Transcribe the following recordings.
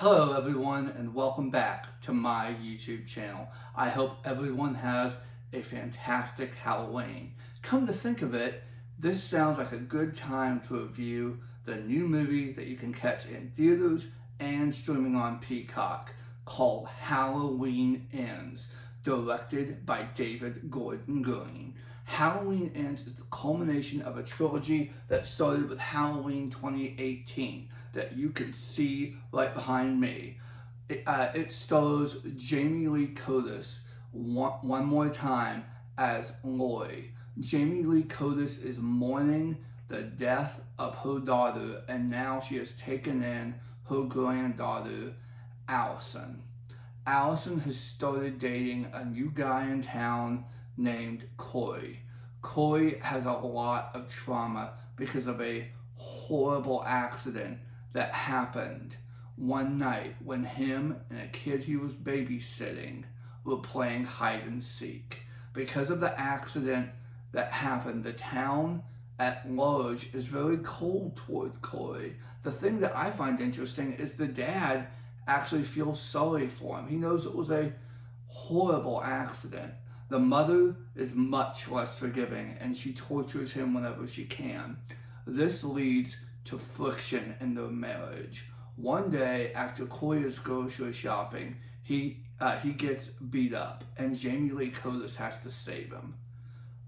Hello everyone and welcome back to my YouTube channel. I hope everyone has a fantastic Halloween. Come to think of it, this sounds like a good time to review the new movie that you can catch in theaters and streaming on Peacock called Halloween Ends, directed by David Gordon Green. Halloween Ends is the culmination of a trilogy that started with Halloween 2018 that you can see right behind me. It stars Jamie Lee Curtis one more time as Laurie. Jamie Lee Curtis is mourning the death of her daughter, and now she has taken in her granddaughter, Allison. Allison has started dating a new guy in town named Corey. Corey has a lot of trauma because of a horrible accident that happened one night when him and a kid he was babysitting were playing hide and seek. Because of the accident that happened, the town at large is very cold toward Corey. The thing that I find interesting is the dad actually feels sorry for him. He knows it was a horrible accident. The mother is much less forgiving and she tortures him whenever she can. This leads to friction in their marriage. One day, after Corey is grocery shopping, he gets beat up, and Jamie Lee Curtis has to save him.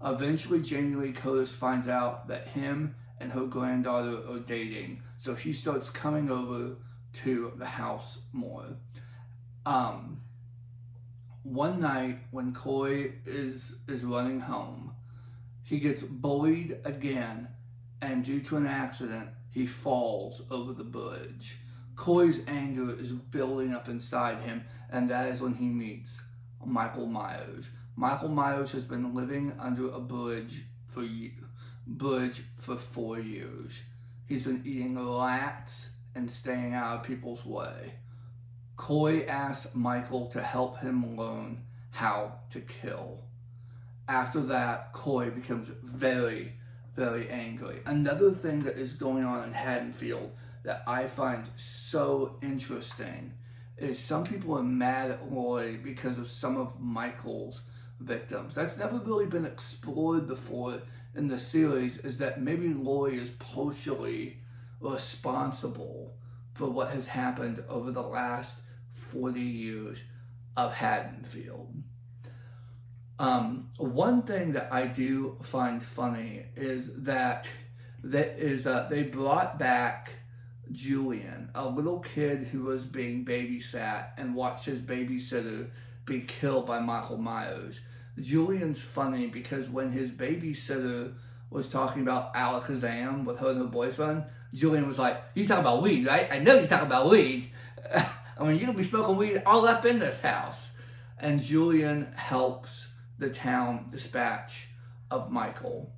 Eventually, Jamie Lee Curtis finds out that him and her granddaughter are dating, so she starts coming over to the house more. One night, when Corey is running home, he gets bullied again, and due to an accident, he falls over the bridge. Corey's anger is building up inside him, and that is when he meets Michael Myers. Michael Myers has been living under a bridge for 4 years. He's been eating rats and staying out of people's way. Corey asks Michael to help him learn how to kill. After that, Corey becomes very angry. Another thing that is going on in Haddonfield that I find so interesting is some people are mad at Laurie because of some of Michael's victims. That's never really been explored before in the series, is that maybe Laurie is partially responsible for what has happened over the last 40 years of Haddonfield. One thing that I do find funny is that they brought back Julian, a little kid who was being babysat and watched his babysitter be killed by Michael Myers. Julian's funny because when his babysitter was talking about Alakazam with her and her boyfriend, Julian was like, "You talking about weed, right? I know you talking about weed. I mean, you're gonna be smoking weed all up in this house." And Julian helps the town dispatch of Michael.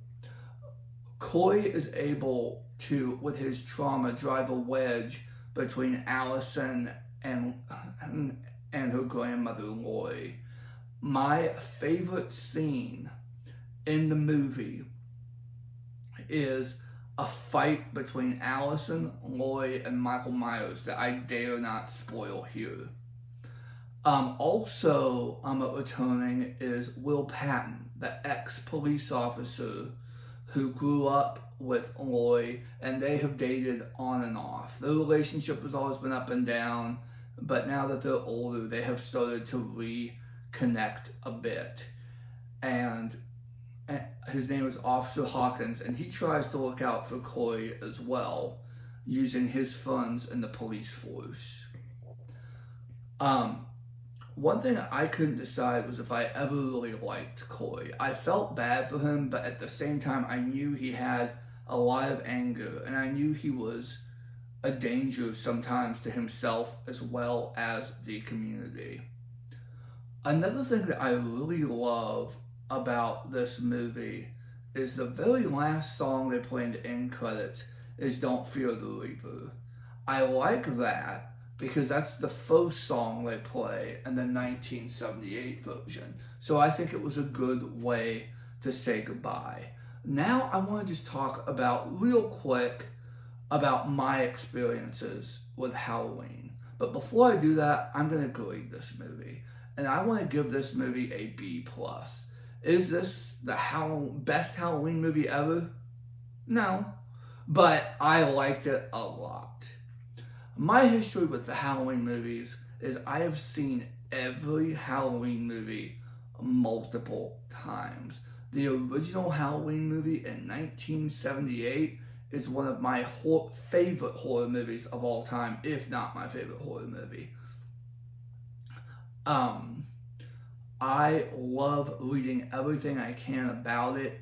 Corey is able to, with his trauma, drive a wedge between Allison and her grandmother, Laurie. My favorite scene in the movie is a fight between Allison, Laurie, and Michael Myers that I dare not spoil here. Also returning is Will Patton, the ex-police officer who grew up with Laurie, and they have dated on and off. Their relationship has always been up and down, but now that they're older, they have started to reconnect a bit. And his name is Officer Hawkins, and he tries to look out for Corey as well, using his funds in the police force. One thing I couldn't decide was if I ever really liked Corey. I felt bad for him, but at the same time, I knew he had a lot of anger, and I knew he was a danger sometimes to himself as well as the community. Another thing that I really love about this movie is the very last song they play in the end credits is "Don't Fear the Reaper." I like that because that's the first song they play in the 1978 version. So I think it was a good way to say goodbye. Now I want to just talk about real quick about my experiences with Halloween. But before I do that, I'm going to grade this movie. And I want to give this movie a B+. Is this the best Halloween movie ever? No. But I liked it a lot. My history with the Halloween movies is I have seen every Halloween movie multiple times. The original Halloween movie in 1978 is one of my favorite horror movies of all time, if not my favorite horror movie. I love reading everything I can about it,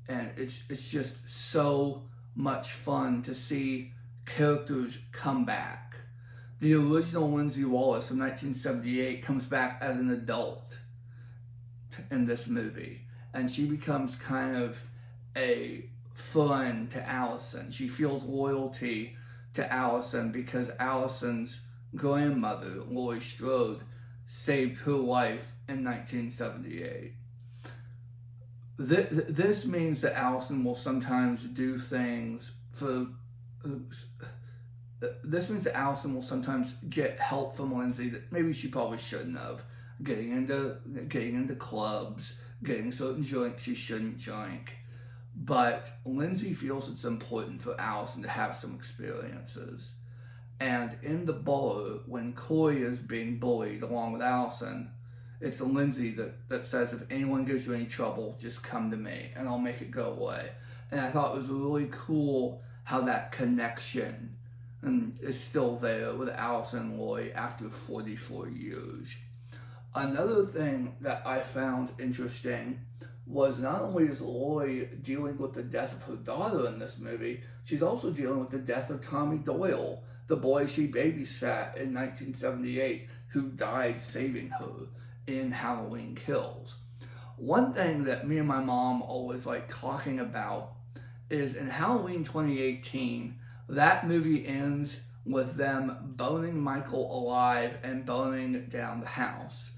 and it's just so much fun to see characters come back. The original Lindsay Wallace from 1978 comes back as an adult in this movie, and she becomes kind of a friend to Allison. She feels loyalty to Allison because Allison's grandmother, Laurie Strode, saved her life in 1978. This means that Allison will sometimes do things for... This means that Allison will sometimes get help from Lindsay that maybe she probably shouldn't have. Getting into clubs, getting certain drinks she shouldn't drink. But Lindsay feels it's important for Allison to have some experiences. And in the bar, when Corey is being bullied along with Allison, it's Lindsay that says, if anyone gives you any trouble, just come to me and I'll make it go away. And I thought it was really cool how that connection is still there with Allison and Laurie after 44 years. Another thing that I found interesting was not only is Laurie dealing with the death of her daughter in this movie, she's also dealing with the death of Tommy Doyle, the boy she babysat in 1978, who died saving her in Halloween Kills. One thing that me and my mom always like talking about is in Halloween 2018, that movie ends with them boning Michael alive and burning down the house.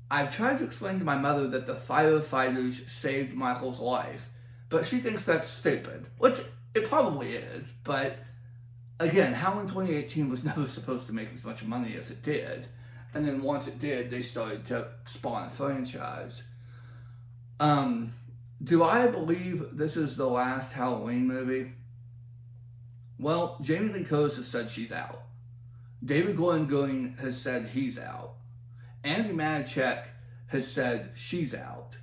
I've tried to explain to my mother that the firefighters saved Michael's life, but she thinks that's stupid, which it probably is, but again, Halloween 2018 was never supposed to make as much money as it did, and then once it did, they started to spawn a franchise. Do I believe this is the last Halloween movie? Well, Jamie Lee Curtis has said she's out. David Gordon Green has said he's out. Andy Manichek has said she's out.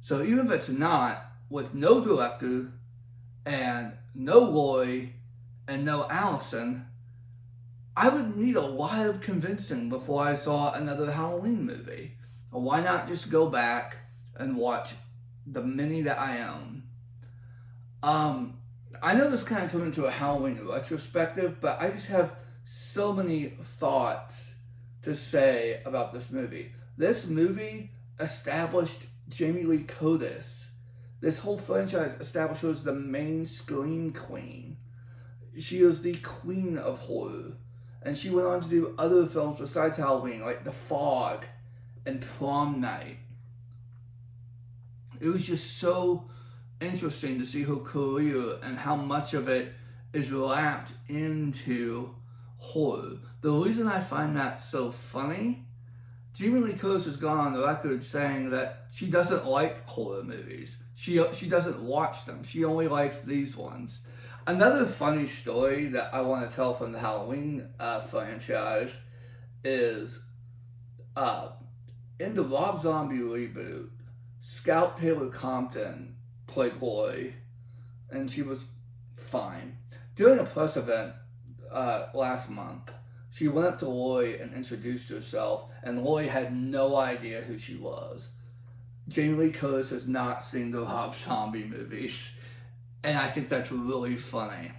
So even if it's not, with no director and no Laurie and no Allison, I would need a lot of convincing before I saw another Halloween movie. Or why not just go back and watch the many that I own? I know this kind of turned into a Halloween retrospective, but I just have so many thoughts to say about this movie. This movie established Jamie Lee Curtis. This whole franchise established her as the main scream queen. She is the queen of horror. And she went on to do other films besides Halloween, like The Fog and Prom Night. It was just so interesting to see her career and how much of it is wrapped into horror. The reason I find that so funny, Jamie Lee Curtis has gone on the record saying that she doesn't like horror movies. She doesn't watch them. She only likes these ones. Another funny story that I want to tell from the Halloween franchise is in the Rob Zombie reboot, Scout Taylor Compton played Laurie, and she was fine. During a press event last month, she went up to Laurie and introduced herself, and Laurie had no idea who she was. Jamie Lee Curtis has not seen the Rob Zombie movies, and I think that's really funny.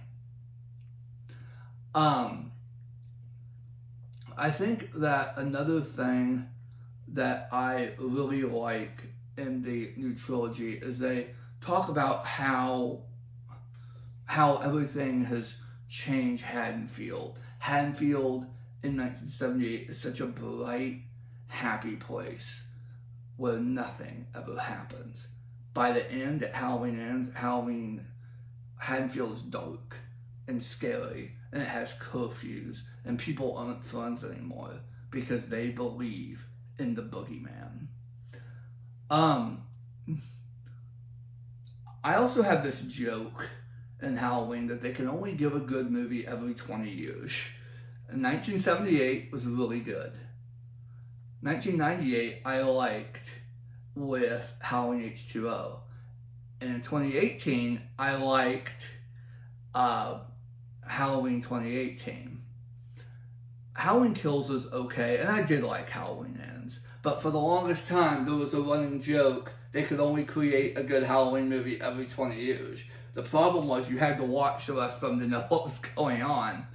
I think that another thing that I really like in the new trilogy is they talk about how everything has changed Haddonfield. Haddonfield in 1978 is such a bright, happy place where nothing ever happens. By the end, Halloween ends, Haddonfield is dark and scary, and it has curfews, and people aren't friends anymore because they believe in the boogeyman. I also have this joke in Halloween that they can only give a good movie every 20 years. And 1978 was really good. 1998 I liked with Halloween H2O. And in 2018 I liked Halloween 2018. Halloween Kills is okay, and I did like Halloween Ends. But for the longest time, there was a running joke they could only create a good Halloween movie every 20 years. The problem was you had to watch the rest of them to know what was going on.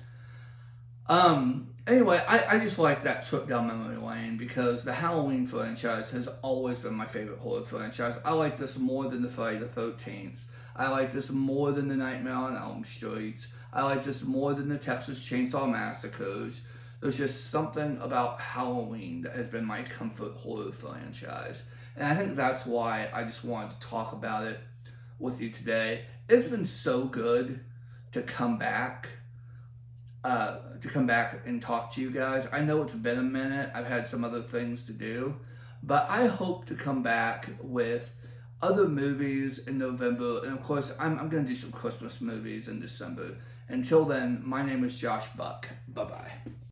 Anyway, I just like that trip down memory lane because the Halloween franchise has always been my favorite horror franchise. I like this more than the Friday the 13th. I like this more than the Nightmare on Elm Street. I like this more than the Texas Chainsaw Massacres. There's just something about Halloween that has been my comfort horror franchise. And I think that's why I just wanted to talk about it with you today. It's been so good to come back and talk to you guys. I know it's been a minute. I've had some other things to do. But I hope to come back with other movies in November. And of course, I'm going to do some Christmas movies in December. Until then, my name is Josh Buck. Bye-bye.